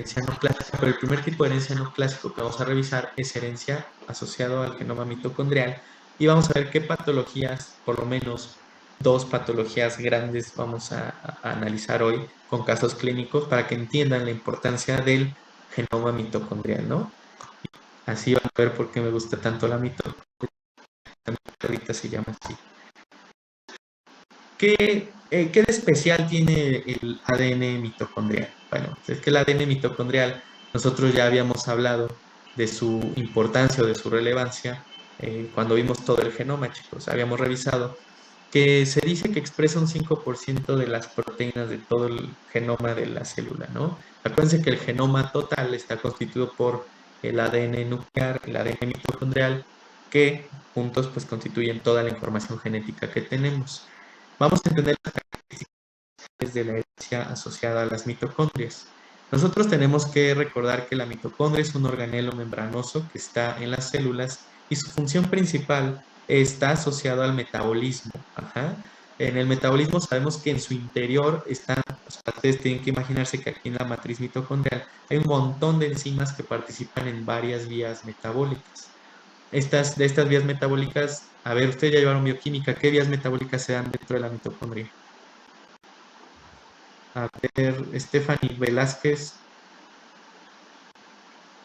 herencia no clásica, pero el primer tipo de herencia no clásico que vamos a revisar es herencia asociado al genoma mitocondrial y vamos a ver qué patologías, por lo menos dos patologías grandes vamos a analizar hoy con casos clínicos para que entiendan la importancia del genoma mitocondrial, ¿no? Así van a ver por qué me gusta tanto la mitocondria, ahorita se llama así. ¿Qué de especial tiene el ADN mitocondrial? Bueno, es que el ADN mitocondrial, nosotros ya habíamos hablado de su importancia o de su relevancia cuando vimos todo el genoma, chicos. Habíamos revisado que se dice que expresa un 5% de las proteínas de todo el genoma de la célula, ¿no? Acuérdense que el genoma total está constituido por el ADN nuclear, el ADN mitocondrial, que juntos pues constituyen toda la información genética que tenemos. Vamos a entender las características de la herencia asociada a las mitocondrias. Nosotros tenemos que recordar que la mitocondria es un organelo membranoso que está en las células y su función principal está asociado al metabolismo. Ajá. En el metabolismo sabemos que en su interior están, o sea, ustedes tienen que imaginarse que aquí en la matriz mitocondrial hay un montón de enzimas que participan en varias vías metabólicas. De estas vías metabólicas, a ver, ustedes ya llevaron bioquímica, ¿qué vías metabólicas se dan dentro de la mitocondria? A ver, Stephanie Velázquez,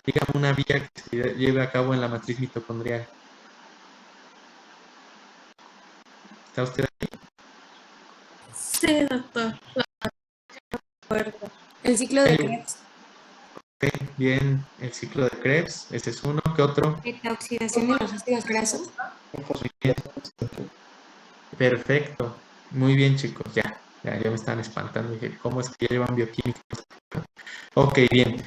dígame una vía que se lleve a cabo en la matriz mitocondrial. ¿Está usted ahí? Sí, doctor. El ciclo de Krebs. Ok, bien, el ciclo de Krebs, ese es uno. ¿Qué otro? La oxidación de los ácidos grasos. Muy bien, perfecto. Muy bien, chicos, ya me están espantando. Dije, ¿cómo es que ya llevan bioquímica? Ok, bien.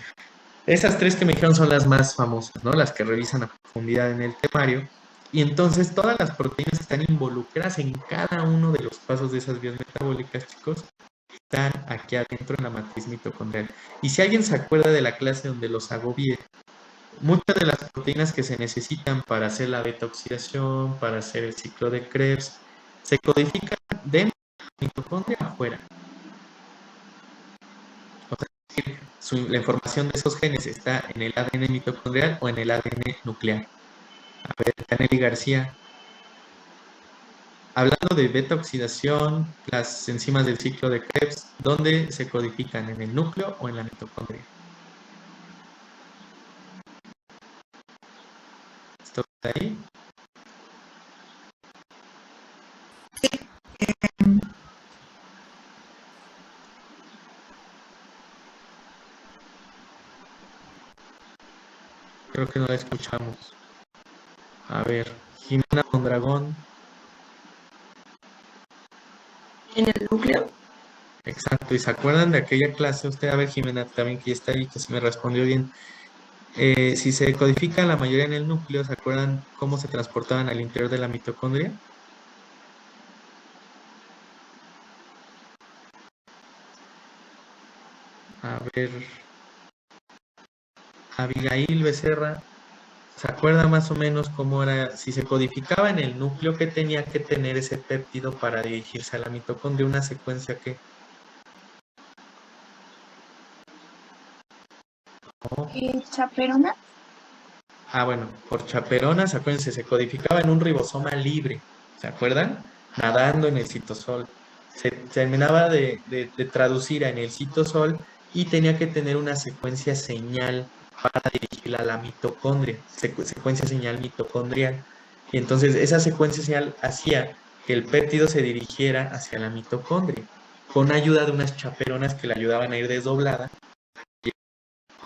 Esas tres que me dijeron son las más famosas, ¿no? Las que revisan a profundidad en el temario. Y entonces todas las proteínas que están involucradas en cada uno de los pasos de esas vías metabólicas, chicos, están aquí adentro en la matriz mitocondrial. Y si alguien se acuerda de la clase donde los agobié, muchas de las proteínas que se necesitan para hacer la beta oxidación, para hacer el ciclo de Krebs, se codifican dentro de la mitocondria afuera. O sea, la información de esos genes está en el ADN mitocondrial o en el ADN nuclear. A ver, Canely García, hablando de beta oxidación, las enzimas del ciclo de Krebs, ¿dónde se codifican? ¿En el núcleo o en la mitocondria? ¿Está ahí? Creo que no la escuchamos. A ver, Jimena Mondragón. En el núcleo. Exacto, y se acuerdan de aquella clase, usted, a ver, Jimena, también que ya está ahí, que se me respondió bien. Si se codifica la mayoría en el núcleo, ¿se acuerdan cómo se transportaban al interior de la mitocondria? A ver, Abigail Becerra, ¿se acuerda más o menos cómo era? Si se codificaba en el núcleo, ¿qué tenía que tener ese péptido para dirigirse a la mitocondria? ¿Una secuencia que no? Chaperona. Ah, bueno, por chaperonas, acuérdense, se codificaba en un ribosoma libre, ¿se acuerdan? Nadando en el citosol. Se terminaba de traducir en el citosol y tenía que tener una secuencia señal para dirigirla a la mitocondria, secuencia señal mitocondrial. Y entonces esa secuencia señal hacía que el péptido se dirigiera hacia la mitocondria, con ayuda de unas chaperonas que le ayudaban a ir desdoblada,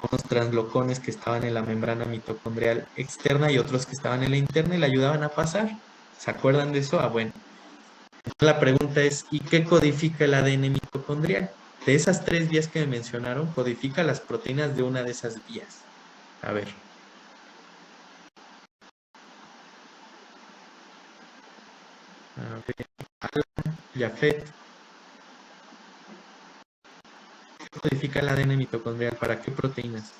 unos translocones que estaban en la membrana mitocondrial externa y otros que estaban en la interna y le ayudaban a pasar. ¿Se acuerdan de eso? Ah, bueno. La pregunta es, ¿y qué codifica el ADN mitocondrial? De esas tres vías que me mencionaron, codifica las proteínas de una de esas vías. A ver. A ver. Alan, Jafet. ¿Qué codifica el ADN mitocondrial? ¿Para qué proteínas?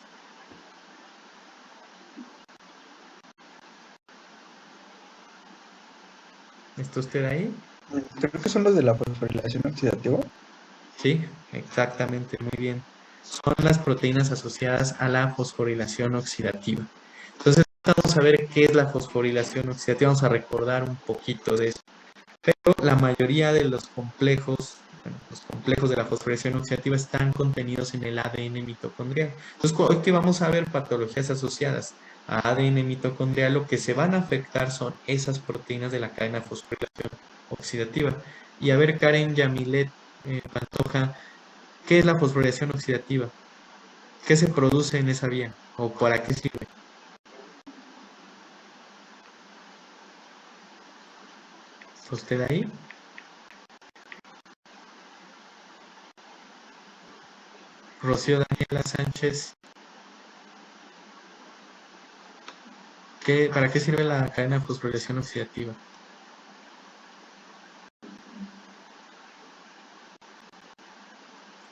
¿Está usted ahí? Creo que son los de la fosforilación oxidativa. Sí, exactamente, muy bien. son las proteínas asociadas a la fosforilación oxidativa. Entonces, vamos a ver qué es la fosforilación oxidativa, vamos a recordar un poquito de eso. Pero la mayoría de los complejos, bueno, los complejos de la fosforilación oxidativa están contenidos en el ADN mitocondrial. Entonces, hoy que vamos a ver patologías asociadas a ADN mitocondrial, lo que se van a afectar son esas proteínas de la cadena de fosforilación oxidativa. Y a ver, Karen Yamilet Pantoja, ¿qué es la fosforilación oxidativa? ¿Qué se produce en esa vía? ¿O para qué sirve? ¿Está usted ahí? Rocío Daniela Sánchez, ¿para qué sirve la cadena de fosforilación oxidativa?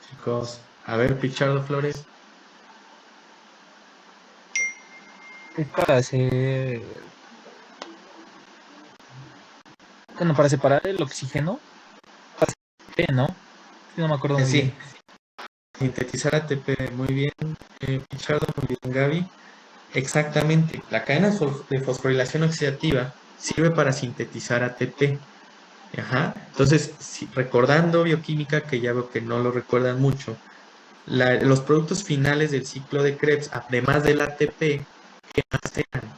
Chicos, a ver, Pichardo Flores. Es para hacer, bueno, para separar el oxígeno, para hacer ATP, ¿no? Sí, no me acuerdo muy Sí, bien. sintetizar ATP, muy bien, Pichardo, muy bien, Gaby. Exactamente, la cadena de fosforilación oxidativa sirve para sintetizar ATP. Ajá. Entonces, recordando bioquímica, que ya veo que no lo recuerdan mucho, los productos finales del ciclo de Krebs, además del ATP, ¿qué más eran?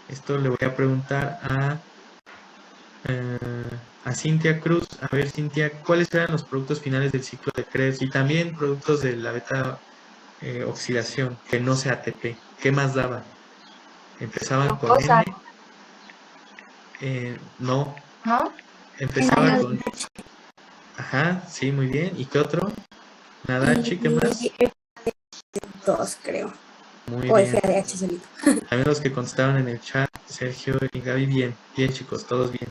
Esto le voy a preguntar a Cintia Cruz. A ver, Cintia, ¿cuáles eran los productos finales del ciclo de Krebs? Y también productos de la beta oxidación, que no sea ATP. ¿Qué más daba? Empezaban con Glucosa, N. No, ¿no? empezaba con... Ajá, sí, muy bien. ¿Y qué otro? Nadachi, ¿qué más? Y dos, creo. Muy O bien. FADH solito. También los que contestaban en el chat, Sergio y Gaby, bien, bien chicos, todos bien.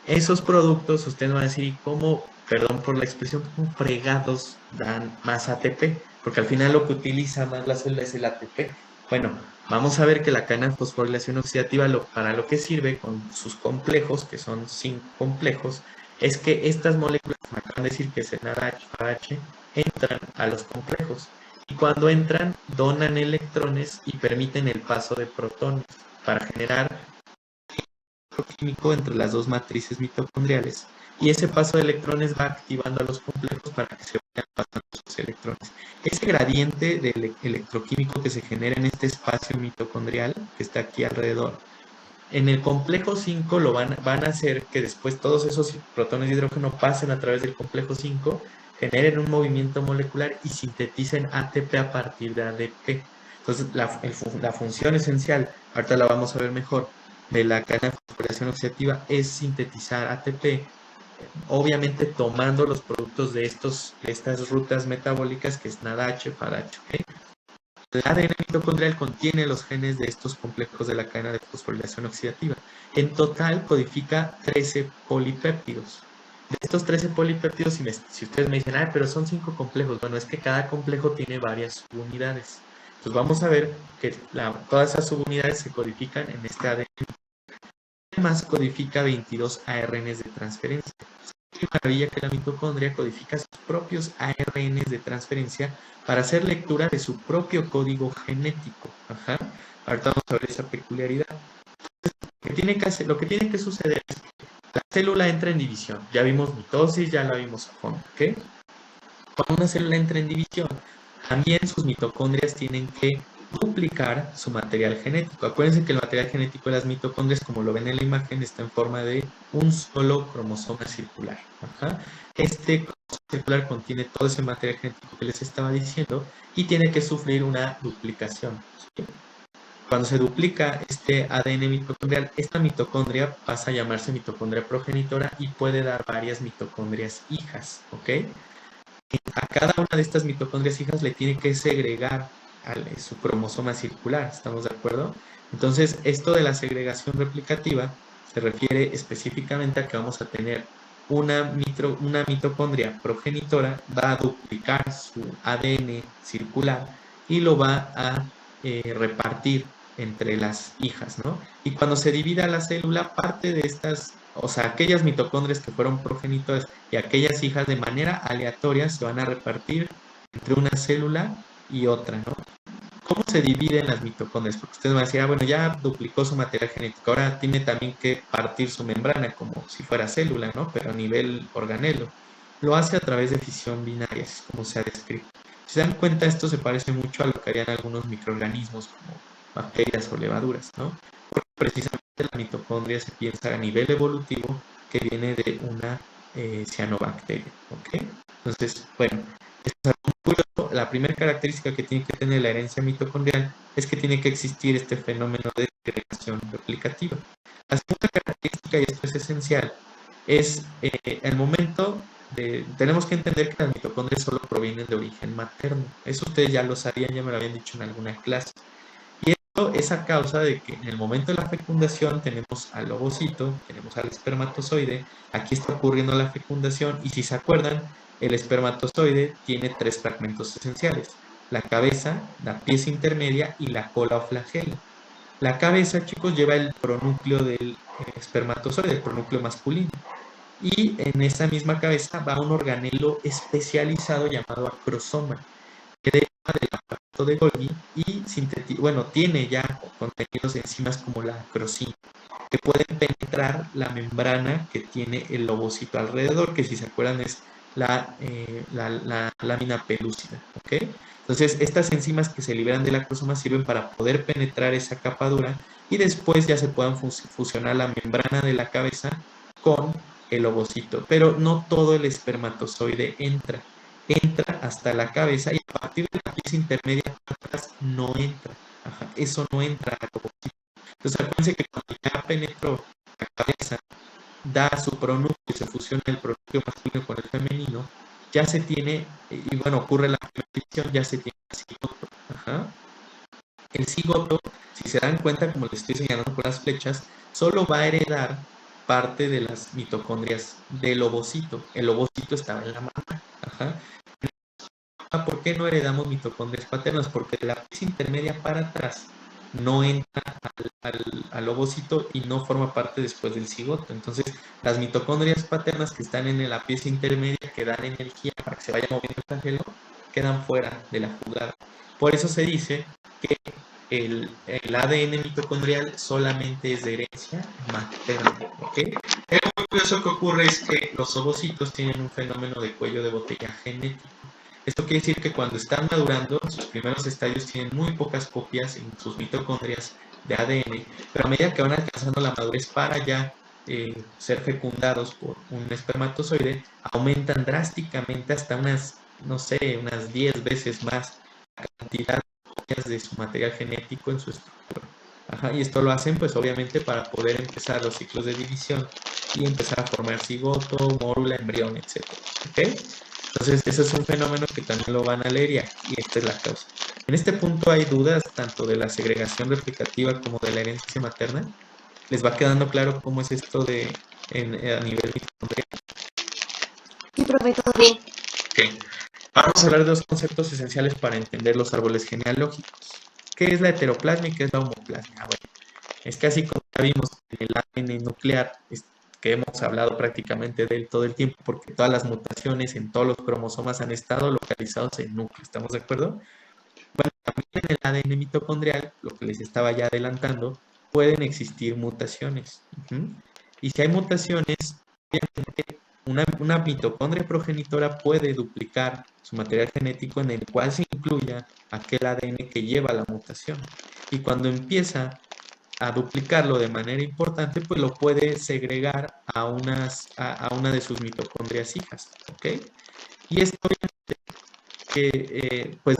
Esos productos, ustedes van a decir, ¿y cómo, perdón por la expresión, cómo fregados dan más ATP? Porque al final lo que utiliza más la célula es el ATP. Bueno, vamos a ver que la cadena de fosforilación oxidativa para lo que sirve con sus complejos, que son 5 complejos, es que estas moléculas, me acaban de decir que es el NADH, entran a los complejos. Y cuando entran, donan electrones y permiten el paso de protones para generar químico entre las dos matrices mitocondriales. Y ese paso de electrones va activando a los complejos para que se vayan pasando esos electrones. Ese gradiente de electroquímico que se genera en este espacio mitocondrial, que está aquí alrededor, en el complejo 5 van a hacer que después todos esos protones de hidrógeno pasen a través del complejo 5, generen un movimiento molecular y sinteticen ATP a partir de ADP. Entonces, la función esencial, ahorita la vamos a ver mejor, de la cadena de fosforilación oxidativa es sintetizar ATP, obviamente tomando los productos de estas rutas metabólicas que es NADH, FADH, ¿ok? El ADN mitocondrial contiene los genes de estos complejos de la cadena de fosforilación oxidativa. En total codifica 13 polipéptidos. De estos 13 polipéptidos, si ustedes me dicen, pero son 5 complejos, bueno, es que cada complejo tiene varias subunidades. Entonces vamos a ver que todas esas subunidades se codifican en este ADN. Además codifica 22 ARNs de transferencia. Qué maravilla que la mitocondria codifica sus propios ARNs de transferencia para hacer lectura de su propio código genético. Ajá. Ahorita vamos a ver esa peculiaridad. Lo que tiene que suceder es que la célula entra en división. Ya vimos mitosis, ya la vimos a fondo. ¿Ok? Cuando una célula entra en división, también sus mitocondrias tienen que duplicar su material genético. Acuérdense que el material genético de las mitocondrias, como lo ven en la imagen, está en forma de un solo cromosoma circular. Ajá. Este cromosoma circular contiene todo ese material genético que les estaba diciendo y tiene que sufrir una duplicación. ¿Sí? Cuando se duplica este ADN mitocondrial, esta mitocondria pasa a llamarse mitocondria progenitora y puede dar varias mitocondrias hijas. ¿Ok? A cada una de estas mitocondrias hijas le tiene que segregar su cromosoma circular, ¿estamos de acuerdo? Entonces, esto de la segregación replicativa se refiere específicamente a que vamos a tener una mitocondria progenitora, va a duplicar su ADN circular y lo va a repartir entre las hijas, ¿no? Y cuando se divida la célula, parte de estas, o sea, aquellas mitocondrias que fueron progenitoras y aquellas hijas de manera aleatoria se van a repartir entre una célula y otra, ¿no? ¿Cómo se dividen las mitocondrias? Porque ustedes van a decir, ah, bueno, ya duplicó su material genético, ahora tiene también que partir su membrana como si fuera célula, ¿no? Pero a nivel organelo. Lo hace a través de fisión binaria, es como se ha descrito. Si se dan cuenta, esto se parece mucho a lo que harían algunos microorganismos como bacterias o levaduras, ¿no? Porque precisamente la mitocondria se piensa a nivel evolutivo que viene de una cianobacteria, ¿ok? Entonces, bueno, la primera característica que tiene que tener la herencia mitocondrial es que tiene que existir este fenómeno de segregación replicativa. La segunda característica, y esto es esencial, es el momento de... Tenemos que entender que las mitocondrias solo provienen de origen materno. Eso ustedes ya lo sabían, ya me lo habían dicho en alguna clase. Y esto es a causa de que en el momento de la fecundación tenemos al ovocito, tenemos al espermatozoide, aquí está ocurriendo la fecundación y si se acuerdan, el espermatozoide tiene tres fragmentos esenciales, la cabeza, la pieza intermedia y la cola o flagelo. La cabeza, chicos, lleva el pronúcleo del espermatozoide, el pronúcleo masculino. Y en esa misma cabeza va un organelo especializado llamado acrosoma, que deriva del aparato de Golgi y bueno, tiene ya contenidos de enzimas como la acrosina, que pueden penetrar la membrana que tiene el ovocito alrededor, que si se acuerdan es la lámina pelúcida, ¿ok? Entonces, estas enzimas que se liberan del acrosoma sirven para poder penetrar esa capa dura y después ya se puedan fusionar la membrana de la cabeza con el ovocito, pero no todo el espermatozoide entra hasta la cabeza y a partir de la pieza intermedia atrás no entra. Ajá, eso no entra al ovocito. Entonces acuérdense que cuando ya penetró la cabeza, da su pronúcleo y se fusiona el pronúcleo masculino con el femenino, ya se tiene, y bueno, ocurre la división, ya se tiene el cigoto. Ajá. El cigoto, si se dan cuenta, como les estoy señalando con las flechas, solo va a heredar parte de las mitocondrias del ovocito. El ovocito estaba en la mamá. Ajá. ¿Por qué no heredamos mitocondrias paternas? Porque de la pieza intermedia para atrás no entra al ovocito y no forma parte después del cigoto. Entonces, las mitocondrias paternas que están en la pieza intermedia, que dan energía para que se vaya moviendo el flagelo, quedan fuera de la jugada. Por eso se dice que el ADN mitocondrial solamente es de herencia materna, ¿ok? Lo muy curioso que ocurre es que los ovocitos tienen un fenómeno de cuello de botella genético. Esto quiere decir que cuando están madurando, en sus primeros estadios tienen muy pocas copias en sus mitocondrias de ADN, pero a medida que van alcanzando la madurez para ya ser fecundados por un espermatozoide, aumentan drásticamente hasta unas, no sé, unas 10 veces más la cantidad de copias de su material genético en su estructura. Ajá, y esto lo hacen pues obviamente para poder empezar los ciclos de división y empezar a formar cigoto, mórula, embrión, etc. ¿Okay? Entonces, ese es un fenómeno que también lo van a leer y esta es la causa. En este punto hay dudas tanto de la segregación replicativa como de la herencia materna. ¿Les va quedando claro cómo es esto a nivel mitocondrial? Sí, profe, todo bien. Okay. Vamos a hablar de dos conceptos esenciales para entender los árboles genealógicos. ¿Qué es la heteroplasmia y qué es la homoplasmia? Bueno, es que así como ya vimos en el ADN nuclear, que hemos hablado prácticamente de él todo el tiempo, porque todas las mutaciones en todos los cromosomas han estado localizados en núcleo, ¿estamos de acuerdo? Bueno, también en el ADN mitocondrial, lo que les estaba ya adelantando, pueden existir mutaciones. Y si hay mutaciones, obviamente una mitocondria progenitora puede duplicar su material genético en el cual se incluya aquel ADN que lleva la mutación. Y cuando empieza a duplicarlo de manera importante, pues lo puede segregar a una de sus mitocondrias hijas, ¿ok? Y esto obviamente pues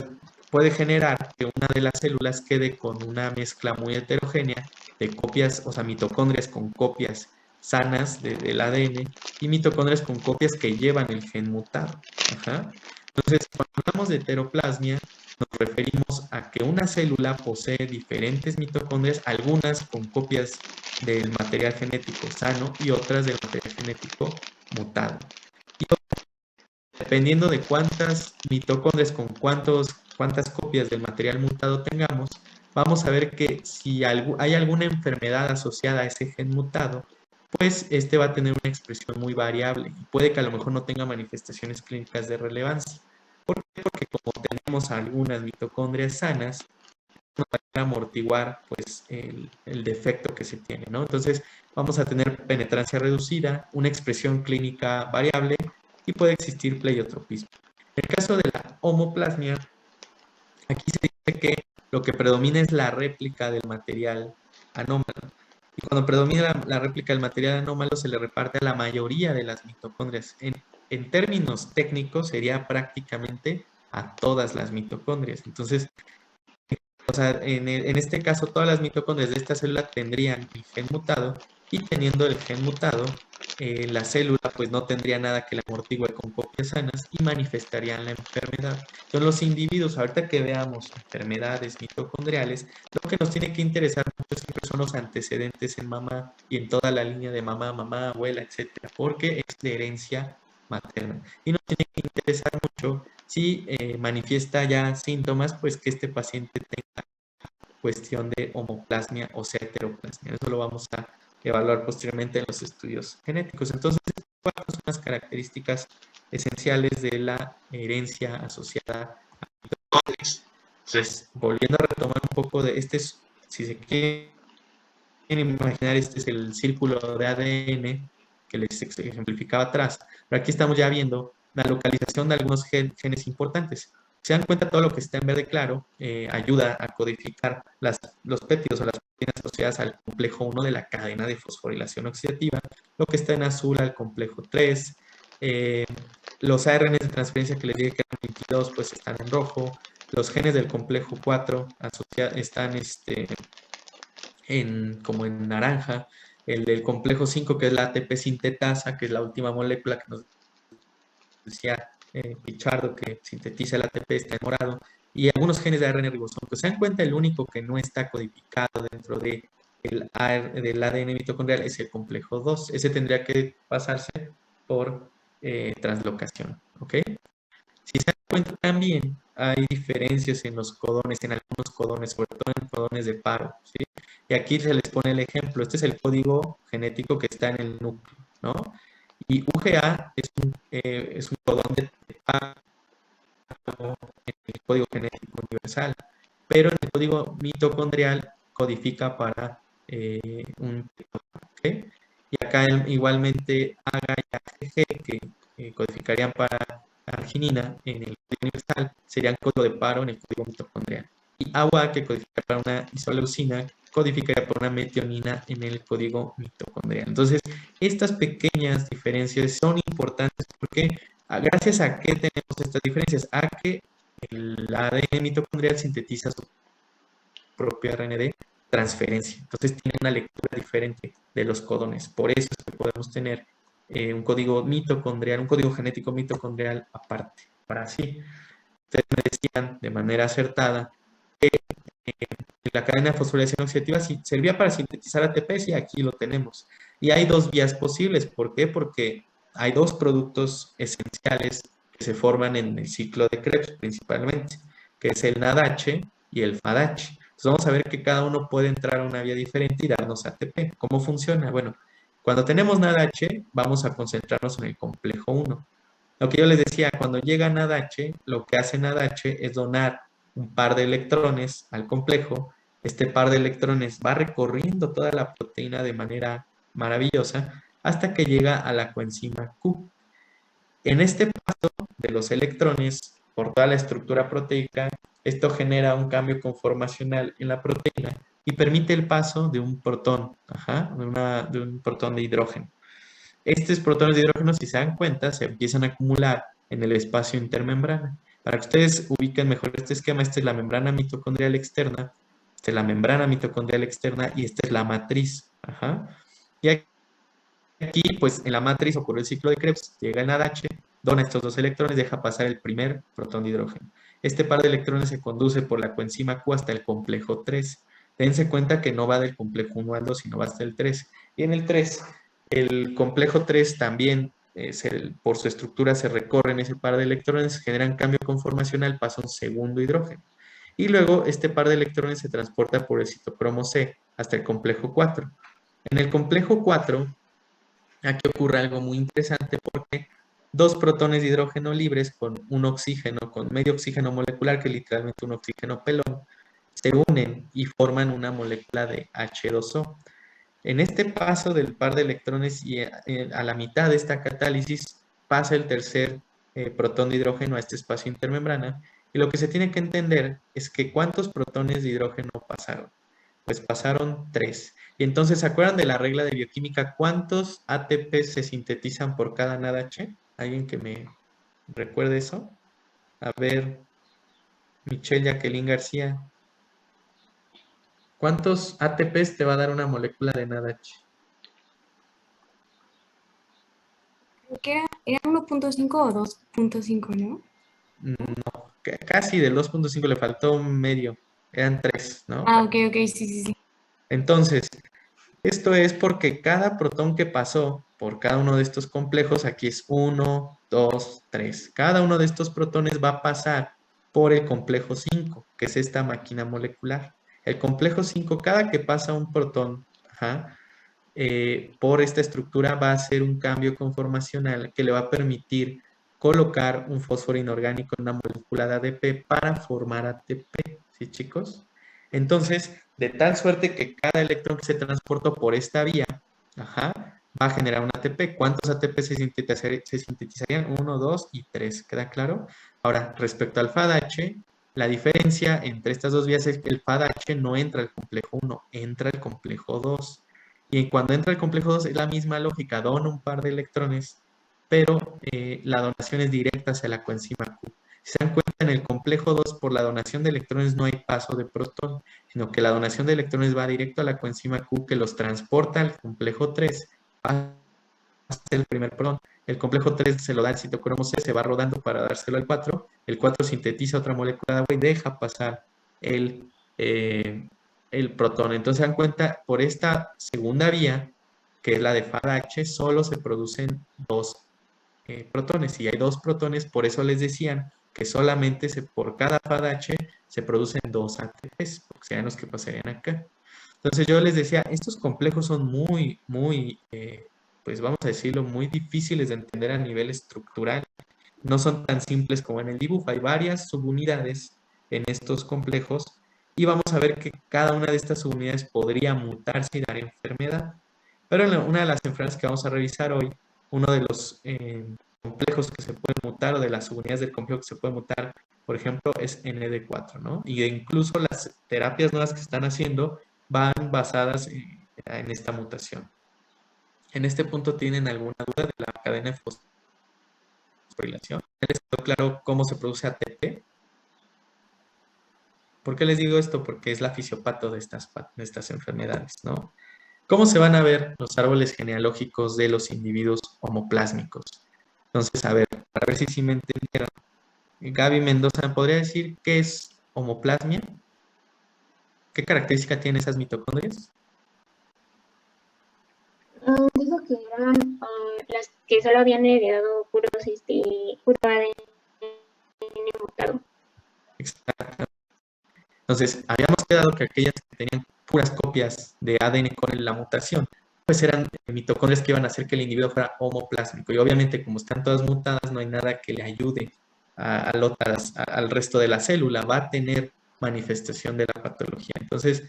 puede generar que una de las células quede con una mezcla muy heterogénea de copias, o sea, mitocondrias con copias sanas del ADN y mitocondrias con copias que llevan el gen mutado. Ajá. Entonces, cuando hablamos de heteroplasmia, nos referimos a que una célula posee diferentes mitocondrias, algunas con copias del material genético sano y otras del material genético mutado. Y dependiendo de cuántas mitocondrias con cuántas copias del material mutado tengamos, vamos a ver que si hay alguna enfermedad asociada a ese gen mutado, pues este va a tener una expresión muy variable y puede que a lo mejor no tenga manifestaciones clínicas de relevancia. ¿Por qué? Porque como tenemos algunas mitocondrias sanas, nos van a amortiguar pues, el defecto que se tiene, ¿no? Entonces, vamos a tener penetrancia reducida, una expresión clínica variable y puede existir pleiotropismo. En el caso de la homoplasmia, aquí se dice que lo que predomina es la réplica del material anómalo. Y cuando predomina la réplica del material anómalo, se le reparte a la mayoría de las mitocondrias. En términos técnicos, sería prácticamente a todas las mitocondrias. Entonces, o sea, en este caso, todas las mitocondrias de esta célula tendrían el gen mutado y teniendo el gen mutado, la célula pues no tendría nada que la amortigue con copias sanas y manifestarían la enfermedad. Entonces, los individuos, ahorita que veamos enfermedades mitocondriales, lo que nos tiene que interesar mucho siempre son los antecedentes en mamá y en toda la línea de mamá, mamá, abuela, etcétera, porque es de herencia materna. Y nos tiene que interesar mucho si manifiesta ya síntomas, pues que este paciente tenga cuestión de homoplasmia o sea heteroplasmia. Eso lo vamos a evaluar posteriormente en los estudios genéticos. Entonces, ¿cuáles son las características esenciales de la herencia asociada a mitocondrias? Entonces, volviendo a retomar un poco de si se quieren imaginar, este es el círculo de ADN que les ejemplificaba atrás, pero aquí estamos ya viendo la localización de algunos genes importantes. Se dan cuenta, todo lo que está en verde claro ayuda a codificar los péptidos o las proteínas asociadas al complejo 1 de la cadena de fosforilación oxidativa, lo que está en azul al complejo 3, los ARN de transferencia que les dije que eran 22, pues están en rojo, los genes del complejo 4 están como en naranja, el del complejo 5, que es la ATP sintetasa, que es la última molécula que nos decía Pichardo, que sintetiza el ATP, está en morado, y algunos genes de ARN ribosómico. Pues, se dan cuenta, el único que no está codificado dentro del ADN mitocondrial es el complejo 2. Ese tendría que pasarse por translocación, ¿ok? Si se dan cuenta también, hay diferencias en los codones, en algunos codones, sobre todo en codones de paro, ¿sí? Y aquí se les pone el ejemplo. Este es el código genético que está en el núcleo, ¿no? Y UGA es un codón de paro en el código genético universal, pero en el código mitocondrial codifica para un ¿okay? Y acá igualmente AGA y AGG, que codificarían para arginina en el código universal, serían código de paro en el código mitocondrial. Y AUA, que codifica para una isoleucina, codificaría por una metionina en el código mitocondrial. Entonces, estas pequeñas diferencias son importantes porque gracias a qué tenemos estas diferencias, a que el ADN mitocondrial sintetiza su propio ARN de transferencia. Entonces tiene una lectura diferente de los codones. Por eso es que podemos tener un código mitocondrial, un código genético mitocondrial aparte. Para así, ustedes me decían de manera acertada que la cadena de fosforilación oxidativa servía para sintetizar ATP y aquí lo tenemos. Y hay dos vías posibles. ¿Por qué? Porque hay dos productos esenciales que se forman en el ciclo de Krebs principalmente, que es el NADH y el FADH. Entonces vamos a ver que cada uno puede entrar a una vía diferente y darnos ATP. ¿Cómo funciona? Bueno, cuando tenemos NADH, vamos a concentrarnos en el complejo 1. Lo que yo les decía, cuando llega NADH, lo que hace NADH es donar un par de electrones al complejo. Este par de electrones va recorriendo toda la proteína de manera maravillosa hasta que llega a la coenzima Q. En este paso de los electrones por toda la estructura proteica, esto genera un cambio conformacional en la proteína y permite el paso de un protón, de un protón de hidrógeno. Estos protones de hidrógeno, si se dan cuenta, se empiezan a acumular en el espacio intermembrana. Para que ustedes ubiquen mejor este esquema, esta es la membrana mitocondrial externa, esta es la membrana mitocondrial externa y esta es la matriz. Y aquí, pues, en la matriz ocurre el ciclo de Krebs, llega el NADH, dona estos dos electrones, deja pasar el primer protón de hidrógeno. Este par de electrones se conduce por la coenzima Q hasta el complejo 3. Dense cuenta que no va del complejo 1 al 2, sino va hasta el 3. Y en el 3, el complejo 3 también, por su estructura, se recorren ese par de electrones, generan cambio conformacional, pasa un segundo hidrógeno. Y luego este par de electrones se transporta por el citocromo C hasta el complejo 4. En el complejo 4, aquí ocurre algo muy interesante porque dos protones de hidrógeno libres con un oxígeno, con medio oxígeno molecular, que es literalmente un oxígeno pelón, se unen y forman una molécula de H2O. En este paso del par de electrones y a la mitad de esta catálisis pasa el tercer protón de hidrógeno a este espacio intermembrana, y lo que se tiene que entender es que ¿cuántos protones de hidrógeno pasaron? Pues pasaron 3. Y entonces, ¿se acuerdan de la regla de bioquímica? ¿Cuántos ATP se sintetizan por cada NADH? ¿Alguien que me recuerde eso? A ver, Michelle Jacqueline García, ¿cuántos ATPs te va a dar una molécula de NADH? Creo que era 1.5 o 2.5, ¿no? No, casi del 2.5 le faltó un medio, eran 3, ¿no? Ah, ok, ok, sí, sí, sí. Entonces, esto es porque cada protón que pasó por cada uno de estos complejos, aquí es 1, 2, 3. Cada uno de estos protones va a pasar por el complejo 5, que es esta máquina molecular. El complejo 5, cada que pasa un protón, por esta estructura va a hacer un cambio conformacional que le va a permitir colocar un fósforo inorgánico en una molécula de ADP para formar ATP, ¿sí, chicos? Entonces, de tal suerte que cada electrón que se transportó por esta vía, va a generar un ATP. ¿Cuántos ATP se sintetizarían? 1, 2 y 3, ¿queda claro? Ahora, respecto al FADH, la diferencia entre estas dos vías es que el FADH no entra al complejo 1, entra al complejo 2. Y cuando entra el complejo 2 es la misma lógica, dona un par de electrones, pero la donación es directa hacia la coenzima Q. Si se dan cuenta, en el complejo 2, por la donación de electrones no hay paso de protón, sino que la donación de electrones va directo a la coenzima Q, que los transporta al complejo 3, pasa el primer protón. El complejo 3 se lo da al citocromo C, se va rodando para dárselo al 4. El 4 sintetiza otra molécula de agua y deja pasar el, eh, el protón. Entonces se dan cuenta, por esta segunda vía, que es la de FADH, solo se producen dos protones. Y hay dos protones, por eso les decían que solamente por cada FADH se producen dos ATPs, porque serían los que pasarían acá. Entonces yo les decía, estos complejos son muy, muy, pues vamos a decirlo, muy difíciles de entender a nivel estructural. No son tan simples como en el dibujo. Hay varias subunidades en estos complejos y vamos a ver que cada una de estas subunidades podría mutarse y dar enfermedad. Pero en una de las enfermedades que vamos a revisar hoy, uno de los complejos que se pueden mutar o de las subunidades del complejo que se puede mutar, por ejemplo, es ND4, ¿no? Y incluso las terapias nuevas que están haciendo van basadas en esta mutación. En este punto, ¿tienen alguna duda de la cadena de fosforilación? ¿Les quedó claro cómo se produce ATP? ¿Por qué les digo esto? Porque es la fisiopato de estas enfermedades, ¿no? ¿Cómo se van a ver los árboles genealógicos de los individuos homoplásmicos? Entonces, a ver, para ver si me entendieron. Gaby Mendoza, ¿me podría decir qué es homoplasmia? ¿Qué característica tienen esas mitocondrias? Dijo que eran las que solo habían heredado puro ADN mutado. Exacto. Entonces, habíamos quedado que aquellas que tenían puras copias de ADN con la mutación, pues eran mitocondrias que iban a hacer que el individuo fuera homoplásmico. Y obviamente, como están todas mutadas, no hay nada que le ayude al resto de la célula. Va a tener manifestación de la patología. Entonces,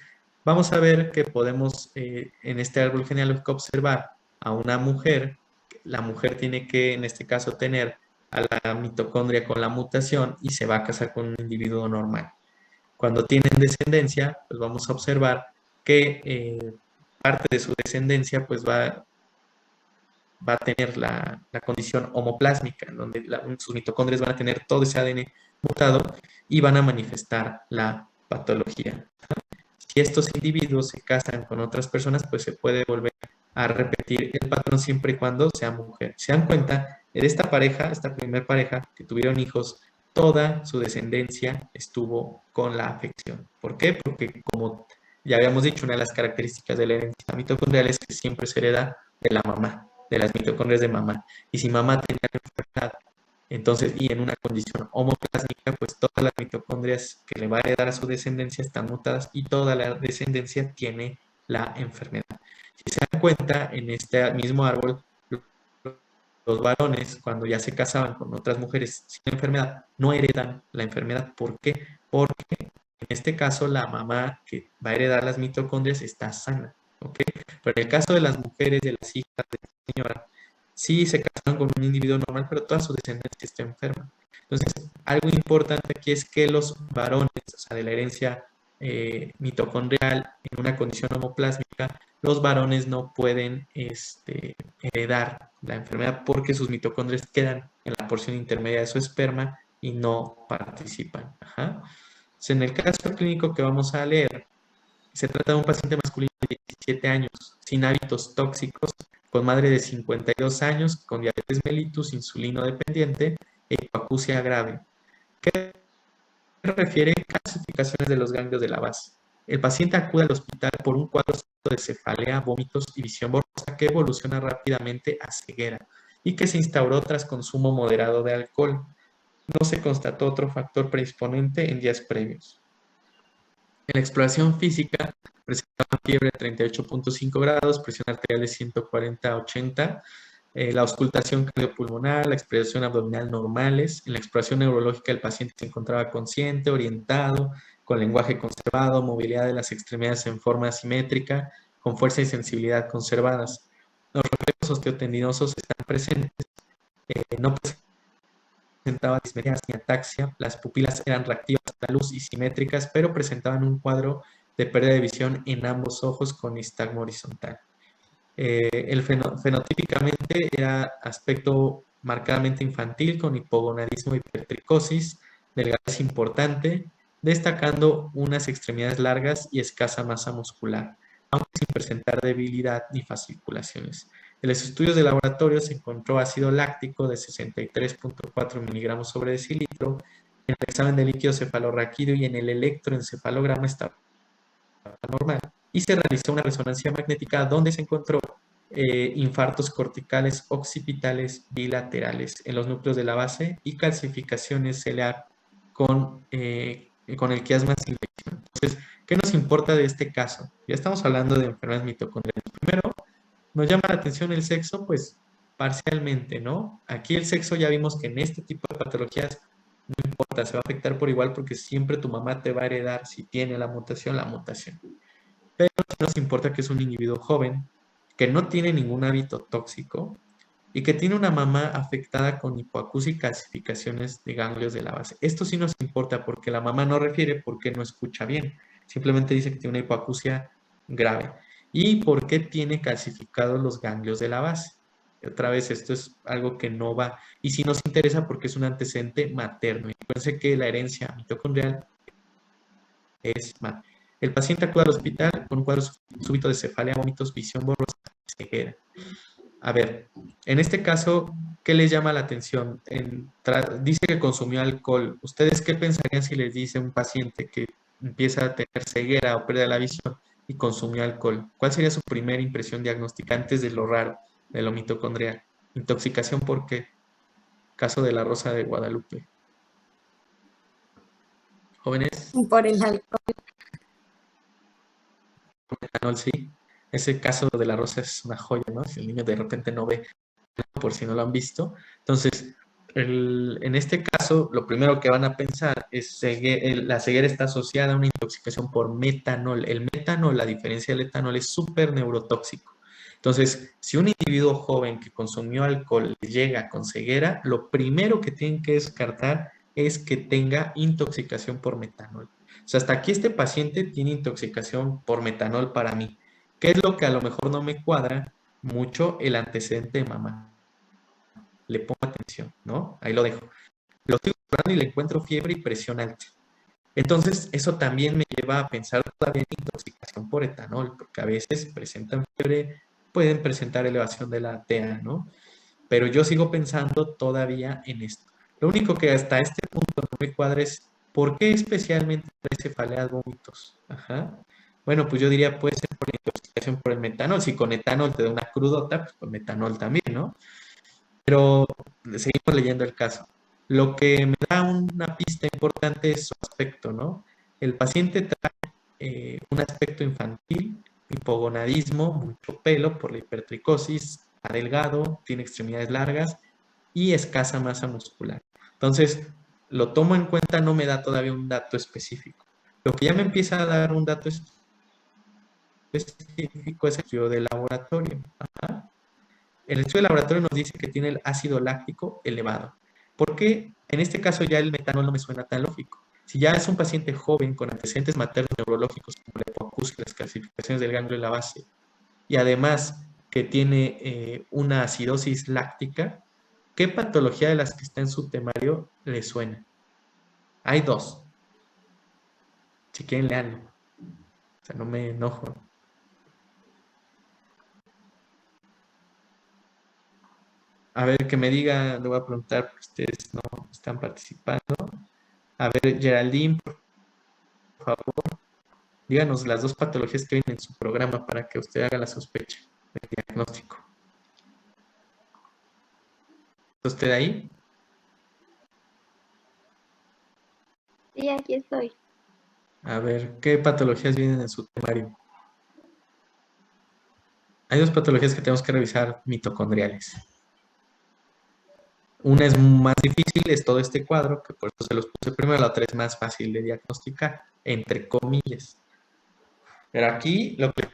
vamos a ver que podemos en este árbol genealógico observar a una mujer. La mujer tiene que, en este caso, tener a la mitocondria con la mutación y se va a casar con un individuo normal. Cuando tienen descendencia, pues vamos a observar que parte de su descendencia pues va a tener la condición homoplásmica, en donde sus mitocondrias van a tener todo ese ADN mutado y van a manifestar la patología. Si estos individuos se casan con otras personas, pues se puede volver a repetir el patrón siempre y cuando sea mujer. Se dan cuenta, de esta pareja, esta primera pareja que tuvieron hijos, toda su descendencia estuvo con la afección. ¿Por qué? Porque como ya habíamos dicho, una de las características de la herencia mitocondrial es que siempre se hereda de la mamá, de las mitocondrias de mamá. Y si mamá tenía la enfermedad, entonces, y en una condición homoplásmica, pues todas las mitocondrias que le va a heredar a su descendencia están mutadas y toda la descendencia tiene la enfermedad. Si se dan cuenta, en este mismo árbol, los varones, cuando ya se casaban con otras mujeres sin enfermedad, no heredan la enfermedad. ¿Por qué? Porque en este caso la mamá que va a heredar las mitocondrias está sana, ¿ok? Pero en el caso de las mujeres, de las hijas de la señora, sí se casaron con un individuo normal, pero toda su descendencia está enferma. Entonces, algo importante aquí es que los varones, o sea, de la herencia mitocondrial en una condición homoplásmica, los varones no pueden heredar la enfermedad porque sus mitocondrias quedan en la porción intermedia de su esperma y no participan. Ajá. Entonces, en el caso clínico que vamos a leer, se trata de un paciente masculino de 17 años, sin hábitos tóxicos, con madre de 52 años, con diabetes mellitus, insulino dependiente e hipoacusia grave. ¿Qué refiere clasificaciones de los ganglios de la base? El paciente acude al hospital por un cuadro de cefalea, vómitos y visión borrosa que evoluciona rápidamente a ceguera y que se instauró tras consumo moderado de alcohol. No se constató otro factor predisponente en días previos. En la exploración física, presentaba fiebre de 38.5 grados, presión arterial de 140/80, la auscultación cardiopulmonar, la exploración abdominal normales. En la exploración neurológica, el paciente se encontraba consciente, orientado, con lenguaje conservado, movilidad de las extremidades en forma asimétrica, con fuerza y sensibilidad conservadas. Los reflejos osteotendinosos están presentes, no presentaba dismerias ni ataxia, las pupilas eran reactivas a la luz y simétricas, pero presentaban un cuadro de pérdida de visión en ambos ojos con nistagmo horizontal. Fenotípicamente era aspecto marcadamente infantil con hipogonadismo y hipertricosis, delgadez importante, destacando unas extremidades largas y escasa masa muscular, aunque sin presentar debilidad ni fasciculaciones. En los estudios de laboratorio se encontró ácido láctico de 63.4 miligramos sobre decilitro. En el examen de líquido cefalorraquídeo y en el electroencefalograma estaba normal. Y se realizó una resonancia magnética donde se encontró infartos corticales occipitales bilaterales en los núcleos de la base y calcificaciones ciliar con el quiasma sin lesión. Entonces, ¿qué nos importa de este caso? Ya estamos hablando de enfermedades mitocondriales. Primero, nos llama la atención el sexo, pues parcialmente, ¿no? Aquí el sexo ya vimos que en este tipo de patologías no importa, se va a afectar por igual porque siempre tu mamá te va a heredar, si tiene la mutación. Pero nos importa que es un individuo joven, que no tiene ningún hábito tóxico y que tiene una mamá afectada con hipoacusia y calcificaciones de ganglios de la base. Esto sí nos importa porque la mamá no refiere porque no escucha bien, simplemente dice que tiene una hipoacusia grave. ¿Y por qué tiene calcificados los ganglios de la base? Otra vez, esto es algo que no va, y sí nos interesa porque es un antecedente materno. Y acuérdense que la herencia mitocondrial es materna. El paciente acude al hospital con un cuadro súbito de cefalea, vómitos, visión borrosa, ceguera. A ver, en este caso, ¿qué les llama la atención? Dice que consumió alcohol. ¿Ustedes qué pensarían si les dice un paciente que empieza a tener ceguera o pérdida de la visión y consumió alcohol? ¿Cuál sería su primera impresión diagnóstica antes de lo raro, de lo mitocondrial? ¿Intoxicación por qué? Caso de la Rosa de Guadalupe. Jóvenes, Por el alcohol. metanol, sí. Ese caso de la Rosa es una joya, ¿no? Si el niño de repente no ve, por si no lo han visto. Entonces, en este caso, lo primero que van a pensar es la ceguera está asociada a una intoxicación por metanol. El metanol, a diferencia del etanol, es súper neurotóxico. Entonces, si un individuo joven que consumió alcohol llega con ceguera, lo primero que tienen que descartar es que tenga intoxicación por metanol. O sea, hasta aquí este paciente tiene intoxicación por metanol para mí. ¿Qué es lo que a lo mejor no me cuadra mucho? El antecedente de mamá. Le pongo atención, ¿no? Ahí lo dejo. Lo estoy observando y le encuentro fiebre y presión alta. Entonces, eso también me lleva a pensar todavía en intoxicación por etanol, porque a veces presentan fiebre, pueden presentar elevación de la TA, ¿no? Pero yo sigo pensando todavía en esto. Lo único que hasta este punto no me cuadra es ¿por qué especialmente trae cefaleas, vómitos? Ajá. Bueno, pues yo diría puede ser por la intoxicación por el metanol. Si con etanol te da una crudota, pues con metanol también, ¿no? Pero seguimos leyendo el caso. Lo que me da una pista importante es su aspecto, ¿no? El paciente trae un aspecto infantil, hipogonadismo, mucho pelo por la hipertricosis, está delgado, tiene extremidades largas y escasa masa muscular. Entonces, lo tomo en cuenta, no me da todavía un dato específico. Lo que ya me empieza a dar un dato específico es el estudio de laboratorio. Ajá. El estudio de laboratorio nos dice que tiene el ácido láctico elevado. ¿Por qué? En este caso ya el metanol no me suena tan lógico. Si ya es un paciente joven con antecedentes maternos neurológicos como la hipoacusia, las calcificaciones del ganglio de la base, y además que tiene una acidosis láctica, ¿qué patología de las que está en su temario le suena? Hay dos. Si quieren, leanlo. O sea, no me enojo. A ver, que me diga, le voy a preguntar, porque ustedes no están participando. A ver, Geraldine, por favor, díganos las dos patologías que vienen en su programa para que usted haga la sospecha del diagnóstico. ¿Está usted ahí? Sí, aquí estoy. A ver, ¿qué patologías vienen en su temario? Hay dos patologías que tenemos que revisar mitocondriales. Una es más difícil, es todo este cuadro, que por eso se los puse primero, la otra es más fácil de diagnosticar, entre comillas. Pero aquí lo que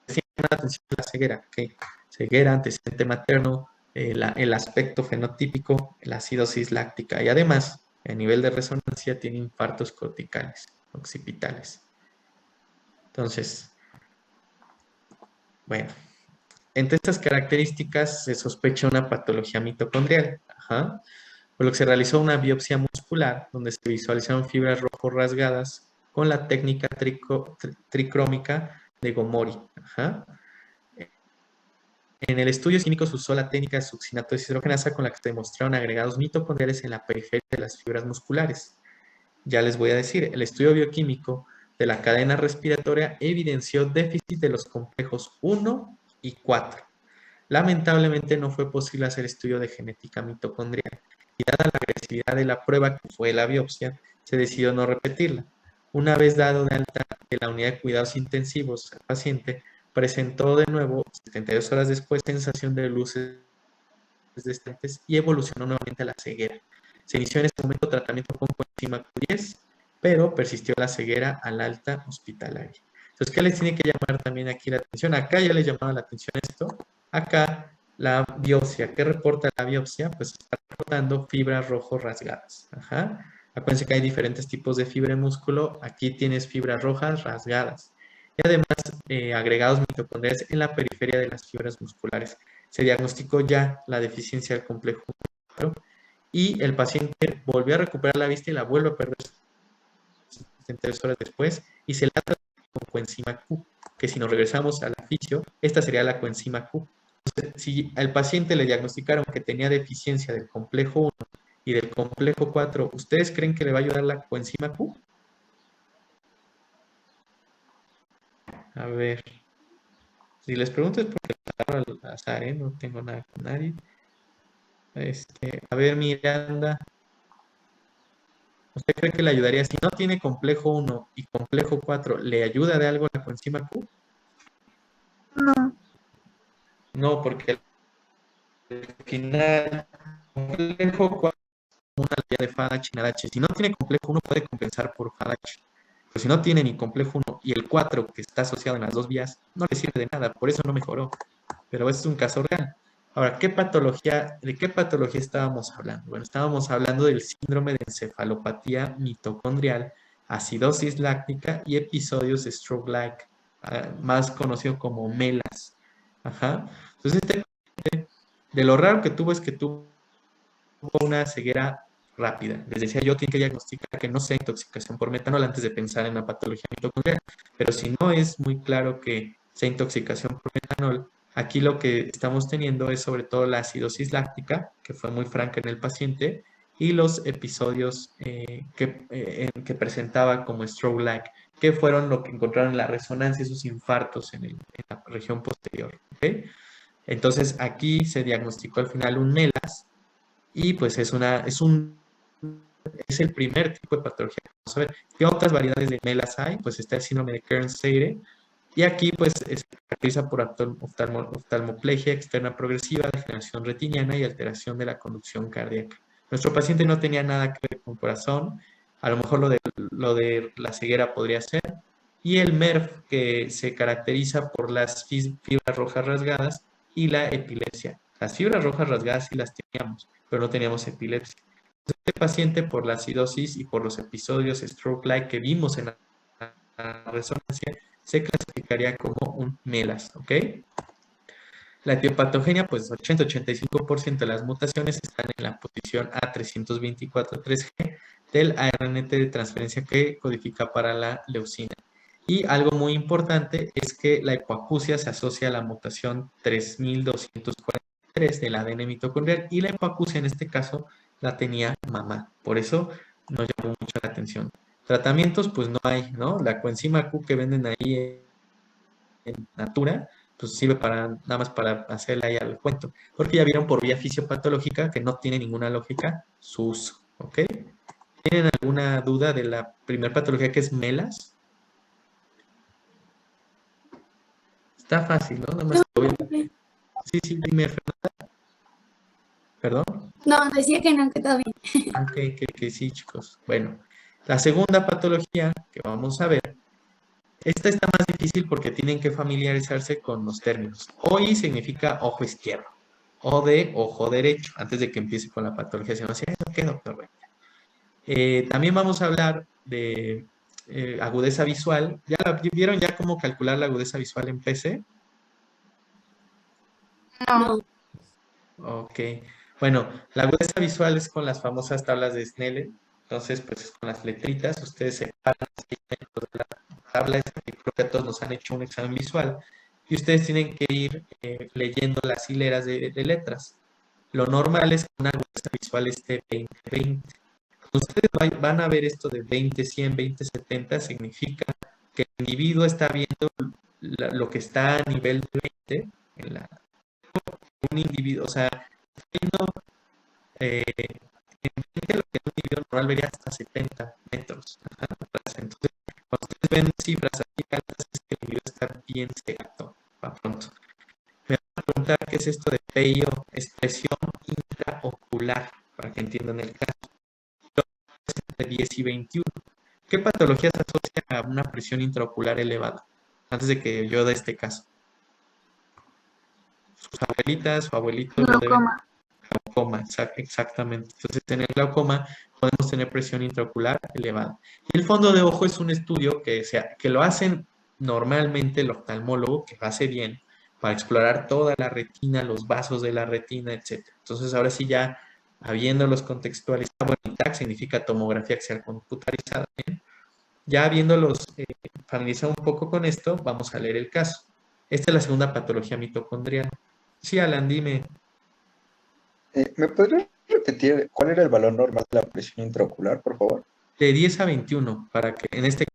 decía la atención es la ceguera, ¿ok? Ceguera, antecedente materno, el aspecto fenotípico, la acidosis láctica y además, a nivel de resonancia, tiene infartos corticales, occipitales. Entonces, bueno, entre estas características se sospecha una patología mitocondrial. Ajá. Por lo que se realizó una biopsia muscular donde se visualizaron fibras rojo rasgadas con la técnica tricrómica de Gomori. Ajá. En el estudio químico se usó la técnica de succinato deshidrogenasa con la que se demostraron agregados mitocondriales en la periferia de las fibras musculares. Ya les voy a decir, el estudio bioquímico de la cadena respiratoria evidenció déficit de los complejos 1 y 4. Lamentablemente no fue posible hacer estudio de genética mitocondrial y dada la agresividad de la prueba que fue la biopsia, se decidió no repetirla. Una vez dado de alta de la unidad de cuidados intensivos, el paciente presentó de nuevo, 72 horas después, sensación de luces distantes y evolucionó nuevamente a la ceguera. Se inició en este momento tratamiento con coenzima Q10, pero persistió la ceguera al alta hospitalaria. Entonces, ¿qué les tiene que llamar también aquí la atención? Acá ya les llamaba la atención esto. Acá la biopsia. ¿Qué reporta la biopsia? Pues está reportando fibras rojo rasgadas. Ajá. Acuérdense que hay diferentes tipos de fibra en músculo. Aquí tienes fibras rojas rasgadas. Y además, agregados mitocondriales en la periferia de las fibras musculares. Se diagnosticó ya la deficiencia del complejo 4 y el paciente volvió a recuperar la vista y la vuelve a perder 73 horas después y se la trata con coenzima Q, que si nos regresamos a la fisio, esta sería la coenzima Q. Entonces, si al paciente le diagnosticaron que tenía deficiencia del complejo 1 y del complejo 4, ¿ustedes creen que le va a ayudar la coenzima Q? A ver, si les pregunto es porque al azar, no tengo nada con nadie. A ver, Miranda, ¿usted cree que le ayudaría? Si no tiene complejo 1 y complejo 4, ¿le ayuda de algo la coenzima Q? No. No, porque al final, complejo 4 es una vía de FADH y NADH. Si no tiene complejo 1, puede compensar por FADH. Pero si no tiene ni complejo 1 y el 4, que está asociado en las dos vías, no le sirve de nada. Por eso no mejoró. Pero este es un caso real. Ahora, ¿de qué patología estábamos hablando? Bueno, estábamos hablando del síndrome de encefalopatía mitocondrial, acidosis láctica y episodios de stroke-like, más conocido como MELAS. Ajá. Entonces, de lo raro que tuvo es que tuvo una ceguera rápida. Les decía yo, tiene que diagnosticar que no sea intoxicación por metanol antes de pensar en la patología mitocondrial. Pero si no es muy claro que sea intoxicación por metanol, aquí lo que estamos teniendo es sobre todo la acidosis láctica, que fue muy franca en el paciente, y los episodios que presentaba como stroke-like, que fueron lo que encontraron en la resonancia, esos infartos en la región posterior. ¿Okay? Entonces aquí se diagnosticó al final un MELAS y pues es el primer tipo de patología. Vamos a ver, ¿qué otras variedades de MELAS hay? Pues está el síndrome de Kearns-Sayre Y aquí pues se caracteriza por oftalmoplegia externa progresiva, degeneración retiniana y alteración de la conducción cardíaca. Nuestro paciente no tenía nada que ver con corazón, a lo mejor lo de la ceguera podría ser, y el MERF que se caracteriza por las fibras rojas rasgadas y la epilepsia. Las fibras rojas rasgadas sí las teníamos, pero no teníamos epilepsia. Este paciente, por la acidosis y por los episodios stroke-like que vimos en la resonancia, se clasificaría como un MELAS, ¿ok? La etiopatogenia, pues 80-85% de las mutaciones están en la posición A324-3G del ARNT de transferencia que codifica para la leucina. Y algo muy importante es que la hipoacusia se asocia a la mutación 3243 del ADN mitocondrial y la hipoacusia en este caso la tenía mamá. Por eso nos llamó mucho la atención. Tratamientos, pues no hay, ¿no? La coenzima Q que venden ahí en Natura, pues sirve para nada más para hacerle ahí al cuento. Porque ya vieron por vía fisiopatológica que no tiene ninguna lógica su uso, ¿ok? ¿Tienen alguna duda de la primer patología que es MELAS? Está fácil, ¿no? Nada más te voy a... Sí, sí, dime, Fernanda. ¿Perdón? No, decía que no, que todo bien. Ok, que sí, chicos. Bueno, la segunda patología que vamos a ver, esta está más difícil porque tienen que familiarizarse con los términos. OI significa ojo izquierdo, O de ojo derecho, antes de que empiece con la patología. Si no, ¿sí? ¿Qué, doctor? Bueno. También vamos a hablar de agudeza visual. ¿Vieron ya cómo calcular la agudeza visual en PC? No. Ok. Bueno, la agudeza visual es con las famosas tablas de Snellen. Entonces, pues es con las letritas. Ustedes se paran así dentro de la tabla esa, que creo que a todos nos han hecho un examen visual. Y ustedes tienen que ir leyendo las hileras de letras. Lo normal es que una agudeza visual esté 20-20. Ustedes van a ver esto de 20-100, 20-70, significa que el individuo está viendo lo que está a nivel de 20 en un individuo, o sea, está viendo en 20 lo que un individuo normal vería hasta 70 metros. Ajá. Entonces, cuando ustedes ven cifras así altas, es que el individuo está bien cegado, para pronto. Me van a preguntar qué es esto de PIO, expresión intraocular, para que entiendan el caso. Entre 10 y 21. ¿Qué patología se asocia a una presión intraocular elevada? Antes de que yo dé este caso. Sus abuelitas, su abuelito lo deben. Glaucoma. Glaucoma, exactamente. Entonces, en el glaucoma podemos tener presión intraocular elevada. Y el fondo de ojo es un estudio que lo hacen normalmente el oftalmólogo, que lo hace bien, para explorar toda la retina, los vasos de la retina, etc. Entonces, ahora sí ya, habiéndolos contextualizados, bueno, TAC significa tomografía axial computarizada, ¿bien? Ya habiéndolos familiarizado un poco con esto, vamos a leer el caso. Esta es la segunda patología mitocondrial. Sí, Alan, dime. ¿Me podrías repetir cuál era el valor normal de la presión intraocular, por favor? De 10 a 21, para que en este